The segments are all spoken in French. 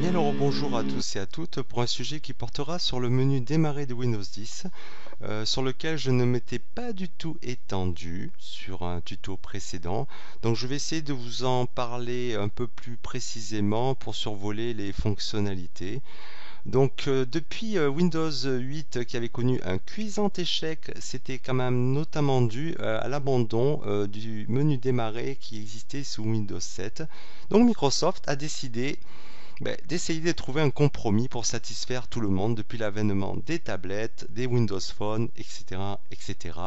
Bien alors bonjour à tous et à toutes pour un sujet qui portera sur le menu démarrer de Windows 10 sur lequel je ne m'étais pas du tout étendu sur un tuto précédent. Donc je vais essayer de vous en parler un peu plus précisément pour survoler les fonctionnalités. Donc depuis Windows 8 qui avait connu un cuisant échec, c'était quand même notamment dû à l'abandon du menu démarrer qui existait sous Windows 7. Donc Microsoft a décidé d'essayer de trouver un compromis pour satisfaire tout le monde depuis l'avènement des tablettes, des Windows Phone, etc., etc.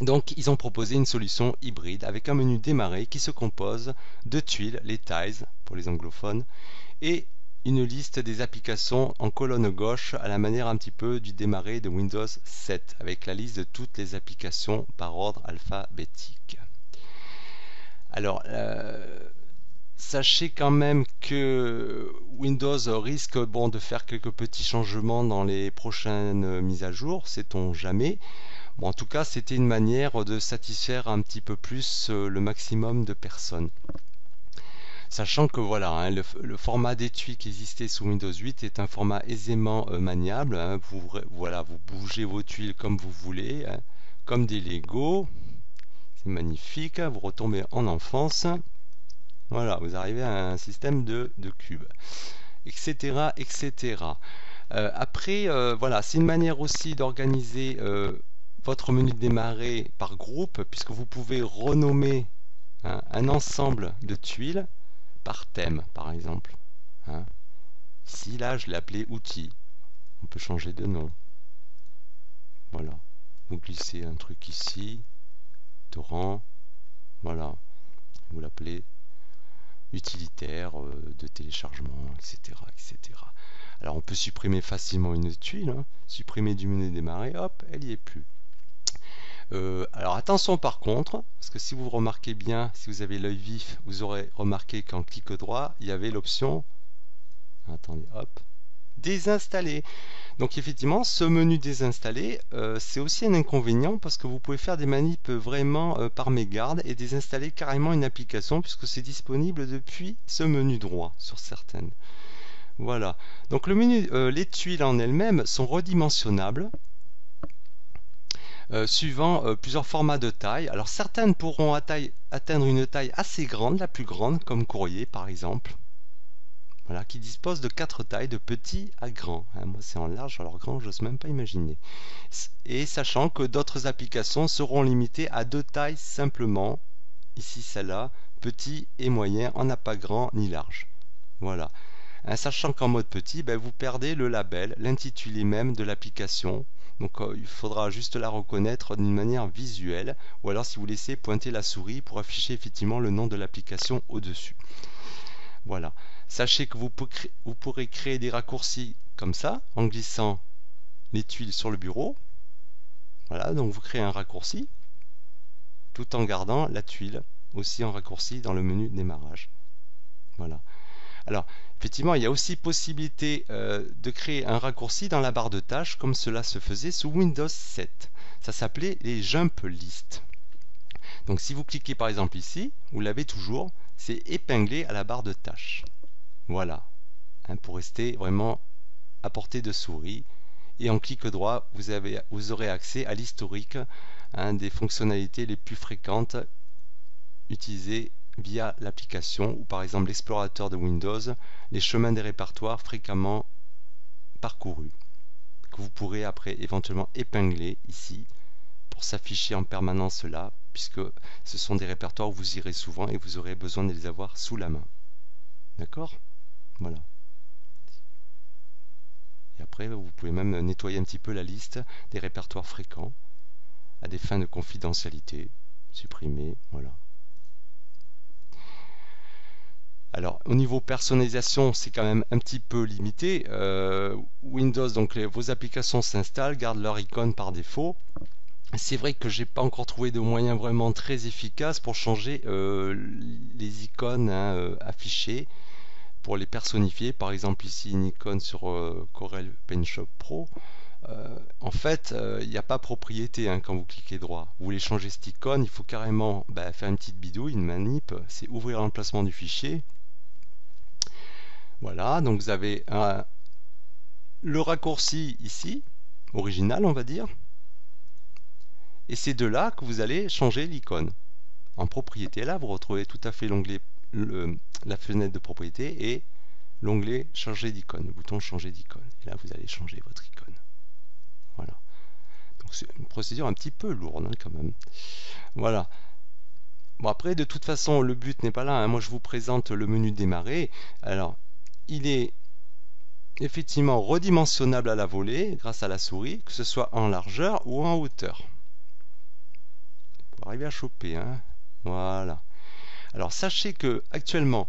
Donc ils ont proposé une solution hybride avec un menu démarrer qui se compose de tuiles, les tiles pour les anglophones, et une liste des applications en colonne gauche à la manière un petit peu du démarrer de Windows 7 avec la liste de toutes les applications par ordre alphabétique. Alors, sachez quand même que Windows risque de faire quelques petits changements dans les prochaines mises à jour, sait-on jamais. Bon, en tout cas, c'était une manière de satisfaire un petit peu plus le maximum de personnes. Sachant que voilà, le format d'étui qui existait sous Windows 8 est un format aisément maniable. Vous bougez vos tuiles comme vous voulez, comme des Lego. C'est magnifique, vous retombez en enfance. Voilà, vous arrivez à un système de cubes, etc. etc. Après, voilà, c'est une manière aussi d'organiser votre menu de démarrer par groupe, puisque vous pouvez renommer un ensemble de tuiles par thème, par exemple. Ici, là, je l'ai appelé outils. On peut changer de nom. Voilà. Vous glissez un truc ici, torrent. Voilà. Vous l'appelez utilitaire de téléchargement, etc., etc. Alors on peut supprimer facilement une tuile, supprimer du menu démarrer, hop, elle n'y est plus. Alors attention par contre, parce que si vous remarquez bien, si vous avez l'œil vif, vous aurez remarqué qu'en clic droit, il y avait l'option, attendez, hop, désinstaller. Donc effectivement, ce menu désinstaller, c'est aussi un inconvénient parce que vous pouvez faire des manips vraiment par mégarde et désinstaller carrément une application puisque c'est disponible depuis ce menu droit sur certaines. Voilà. Donc le menu, les tuiles en elles-mêmes sont redimensionnables suivant plusieurs formats de taille. Alors certaines pourront atteindre une taille assez grande, la plus grande, comme courrier par exemple. Voilà, qui dispose de 4 tailles, de petit à grand. Moi c'est en large, alors grand, j'ose même pas imaginer. Et sachant que d'autres applications seront limitées à 2 tailles simplement, ici celle-là, petit et moyen, on n'a pas grand ni large. Voilà. Sachant qu'en mode petit, vous perdez le label, l'intitulé même de l'application. Donc il faudra juste la reconnaître d'une manière visuelle, ou alors si vous laissez pointer la souris pour afficher effectivement le nom de l'application au-dessus. Voilà. Sachez que vous pourrez créer des raccourcis comme ça, en glissant les tuiles sur le bureau. Voilà, donc vous créez un raccourci, tout en gardant la tuile aussi en raccourci dans le menu démarrage. Voilà. Alors, effectivement, il y a aussi possibilité de créer un raccourci dans la barre de tâches, comme cela se faisait sous Windows 7. Ça s'appelait les Jump List. Donc si vous cliquez par exemple ici, vous l'avez toujours, c'est épinglé à la barre de tâches. Voilà, pour rester vraiment à portée de souris. Et en clic droit, vous aurez accès à l'historique des fonctionnalités les plus fréquentes utilisées via l'application, ou par exemple l'explorateur de Windows, les chemins des répertoires fréquemment parcourus, que vous pourrez après éventuellement épingler ici, pour s'afficher en permanence là, puisque ce sont des répertoires où vous irez souvent et vous aurez besoin de les avoir sous la main. D'accord ? Voilà. Et après, vous pouvez même nettoyer un petit peu la liste des répertoires fréquents à des fins de confidentialité, supprimer, voilà. Alors, au niveau personnalisation, c'est quand même un petit peu limité. Windows, donc vos applications s'installent, gardent leur icône par défaut. C'est vrai que j'ai pas encore trouvé de moyen vraiment très efficace pour changer les icônes affichées, pour les personnifier. Par exemple ici une icône sur Corel Paint Shop Pro. En fait, il n'y a pas propriété quand vous cliquez droit. Vous voulez changer cette icône, il faut carrément faire une petite bidouille, une manip, c'est ouvrir l'emplacement du fichier. Voilà, donc vous avez le raccourci ici, original on va dire, et c'est de là que vous allez changer l'icône. En propriété, là vous retrouvez tout à fait l'onglet, la fenêtre de propriété et l'onglet changer d'icône, le bouton changer d'icône. Et là vous allez changer votre icône. Voilà. Donc c'est une procédure un petit peu lourde quand même. Voilà. Bon après de toute façon le but n'est pas là, hein. Moi je vous présente le menu démarrer. Alors il est effectivement redimensionnable à la volée grâce à la souris, que ce soit en largeur ou en hauteur. Pour arriver à choper, hein. Voilà. Alors sachez que actuellement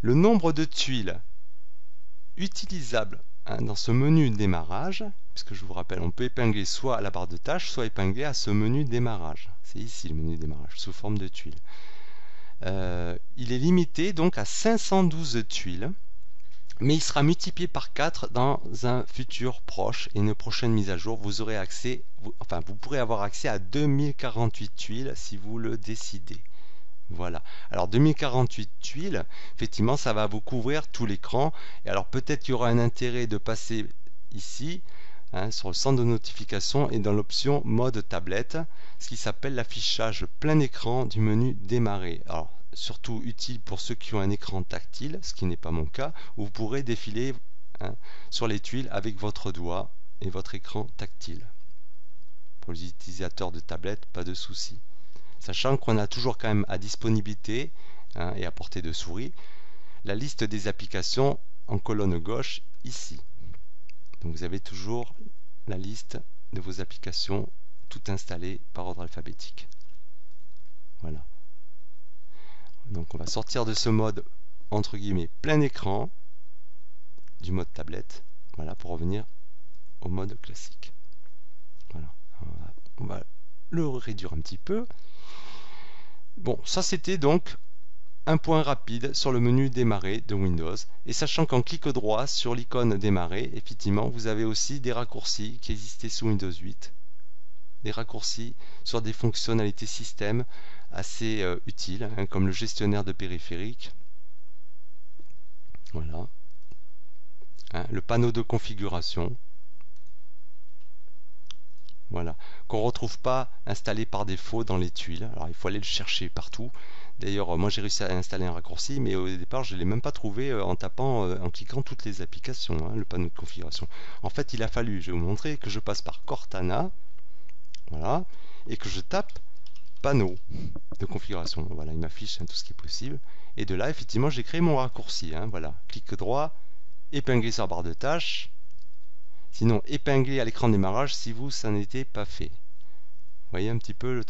le nombre de tuiles utilisables dans ce menu démarrage, puisque je vous rappelle, on peut épingler soit à la barre de tâches, soit épingler à ce menu démarrage. C'est ici le menu démarrage, sous forme de tuiles. Il est limité donc à 512 tuiles, mais il sera multiplié par 4 dans un futur proche et une prochaine mise à jour. Vous aurez accès, vous pourrez avoir accès à 2048 tuiles si vous le décidez. Voilà. Alors 2048 tuiles, effectivement, ça va vous couvrir tout l'écran. Et alors peut-être qu'il y aura un intérêt de passer ici, hein, sur le centre de notification et dans l'option mode tablette, ce qui s'appelle l'affichage plein écran du menu démarrer. Alors surtout utile pour ceux qui ont un écran tactile, ce qui n'est pas mon cas, où vous pourrez défiler, hein, sur les tuiles avec votre doigt et votre écran tactile. Pour les utilisateurs de tablette, pas de souci. Sachant qu'on a toujours quand même à disponibilité, hein, et à portée de souris la liste des applications en colonne gauche ici. Donc vous avez toujours la liste de vos applications toutes installées par ordre alphabétique. Voilà. Donc on va sortir de ce mode entre guillemets plein écran, du mode tablette, voilà, pour revenir au mode classique. Voilà. On va le réduire un petit peu. Bon, ça c'était donc un point rapide sur le menu démarrer de Windows. Et sachant qu'en clic droit sur l'icône démarrer, effectivement, vous avez aussi des raccourcis qui existaient sous Windows 8. Des raccourcis sur des fonctionnalités système assez utiles, hein, comme le gestionnaire de périphériques. Voilà. Hein, le panneau de configuration. Voilà, qu'on ne retrouve pas installé par défaut dans les tuiles. Alors il faut aller le chercher partout. D'ailleurs, moi j'ai réussi à installer un raccourci, mais au départ je ne l'ai même pas trouvé en tapant, en cliquant toutes les applications, hein, le panneau de configuration. En fait, il a fallu, je vais vous montrer, que je passe par Cortana, voilà, et que je tape panneau de configuration. Voilà, il m'affiche, hein, tout ce qui est possible. Et de là, effectivement, j'ai créé mon raccourci. Hein, voilà, clic droit, épingler sur la barre de tâches. Sinon, épingler à l'écran de démarrage si vous, ça n'était pas fait. Vous voyez un petit peu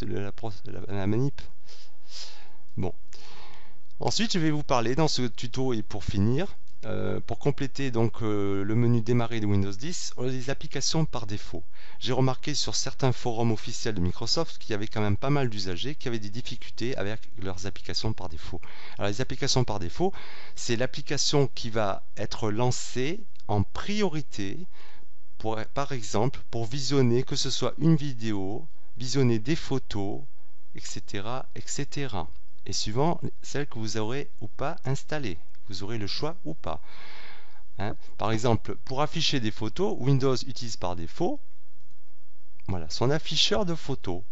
la manip. Bon. Ensuite, je vais vous parler dans ce tuto et pour finir, pour compléter donc le menu démarrer de Windows 10, les applications par défaut. J'ai remarqué sur certains forums officiels de Microsoft qu'il y avait quand même pas mal d'usagers qui avaient des difficultés avec leurs applications par défaut. Alors les applications par défaut, c'est l'application qui va être lancée en priorité, par exemple, pour visionner que ce soit une vidéo, visionner des photos, etc., etc. Et suivant celle que vous aurez ou pas installée. Vous aurez le choix ou pas. Hein, par exemple, pour afficher des photos, Windows utilise par défaut, voilà, son afficheur de photos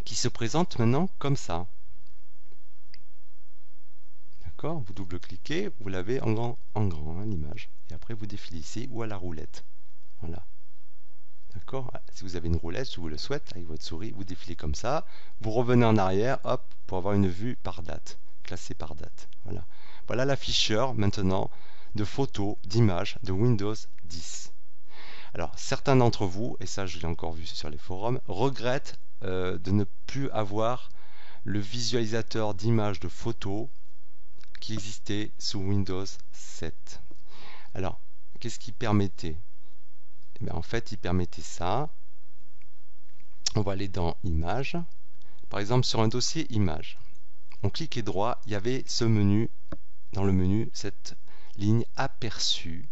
qui se présente maintenant comme ça. D'accord, vous double-cliquez, vous l'avez en grand, hein, l'image. Et après, vous défilez ici ou à la roulette. Voilà. D'accord. Si vous avez une roulette, si vous le souhaitez, avec votre souris, vous défilez comme ça. Vous revenez en arrière, hop, pour avoir une vue par date, classée par date. Voilà. Voilà l'afficheur maintenant de photos, d'images de Windows 10. Alors, certains d'entre vous, et ça je l'ai encore vu sur les forums, regrettent de ne plus avoir le visualisateur d'images de photos qui existait sous Windows 7. Alors, qu'est-ce qui permettait? Eh bien, en fait, il permettait ça. On va aller dans Images. Par exemple, sur un dossier Images, on cliquait droit, il y avait ce menu, dans le menu, cette ligne aperçu,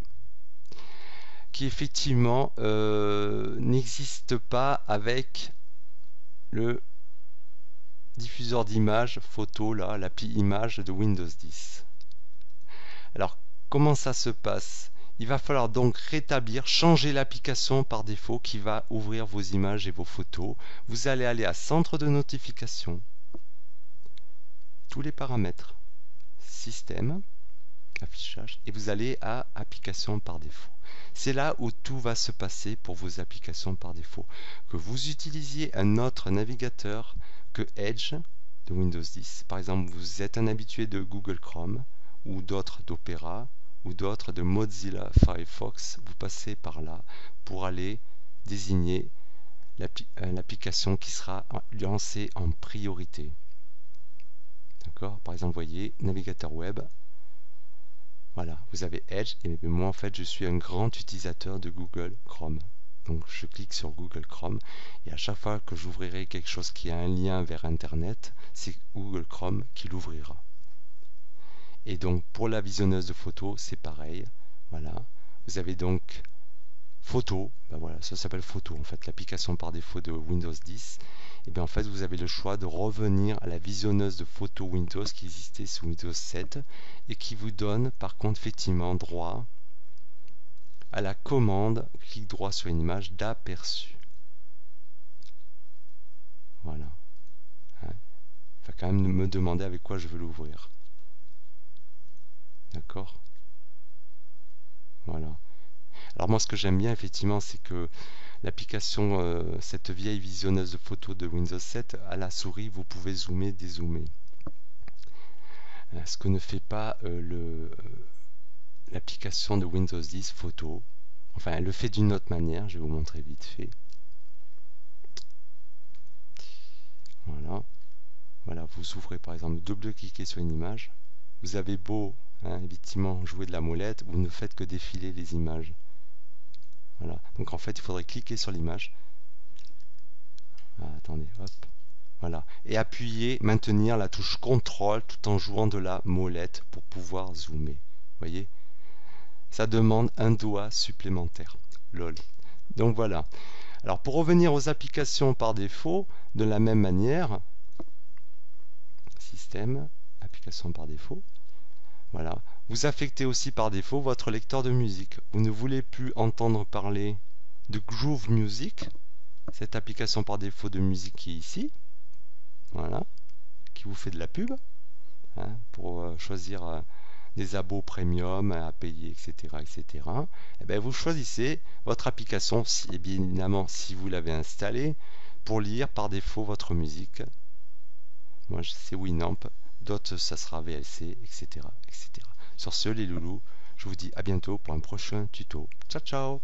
qui effectivement n'existe pas avec le diffuseur d'images photo, là, l'appli Images de Windows 10. Alors, comment ça se passe? Il va falloir donc rétablir, changer l'application par défaut qui va ouvrir vos images et vos photos. Vous allez aller à centre de notification, tous les paramètres, système, affichage, et vous allez à application par défaut. C'est là où tout va se passer pour vos applications par défaut. Que vous utilisiez un autre navigateur que Edge de Windows 10. Par exemple, vous êtes un habitué de Google Chrome ou d'autres d'Opera ou d'autres de Mozilla Firefox. Vous passez par là pour aller désigner l'application qui sera lancée en priorité. D'accord? Par exemple, vous voyez, navigateur web. Voilà, vous avez Edge, et moi en fait je suis un grand utilisateur de Google Chrome. Donc je clique sur Google Chrome, et à chaque fois que j'ouvrirai quelque chose qui a un lien vers Internet, c'est Google Chrome qui l'ouvrira. Et donc pour la visionneuse de photos, c'est pareil. Voilà, vous avez donc Photo, ben voilà, ça s'appelle Photo en fait, l'application par défaut de Windows 10. Et bien en fait vous avez le choix de revenir à la visionneuse de photos Windows qui existait sous Windows 7 et qui vous donne par contre effectivement droit à la commande clic droit sur une image d'aperçu. Voilà. Il va quand même me demander avec quoi je veux l'ouvrir. D'accord? Voilà. Alors moi ce que j'aime bien effectivement c'est que l'application, cette vieille visionneuse de photos de Windows 7, à la souris vous pouvez zoomer, dézoomer. Ce que ne fait pas l'application de Windows 10 photo. Enfin elle le fait d'une autre manière, je vais vous montrer vite fait. Voilà. Voilà, vous ouvrez par exemple, double-cliquez sur une image. Vous avez beau effectivement jouer de la molette, vous ne faites que défiler les images. Voilà. Donc en fait il faudrait cliquer sur l'image. Attendez, hop. Voilà. Et appuyer, maintenir la touche CTRL tout en jouant de la molette pour pouvoir zoomer. Vous voyez? Ça demande un doigt supplémentaire. Lol. Donc voilà. Alors pour revenir aux applications par défaut, de la même manière, système, application par défaut. Voilà. Vous affectez aussi par défaut votre lecteur de musique. Vous ne voulez plus entendre parler de Groove Music, cette application par défaut de musique qui est ici, voilà, qui vous fait de la pub, pour choisir des abos premium à payer, etc., etc. Et bien vous choisissez votre application, si, bien évidemment si vous l'avez installée, pour lire par défaut votre musique. Moi c'est Winamp, d'autres ça sera VLC, etc., etc. Sur ce les loulous, je vous dis à bientôt pour un prochain tuto. Ciao ciao!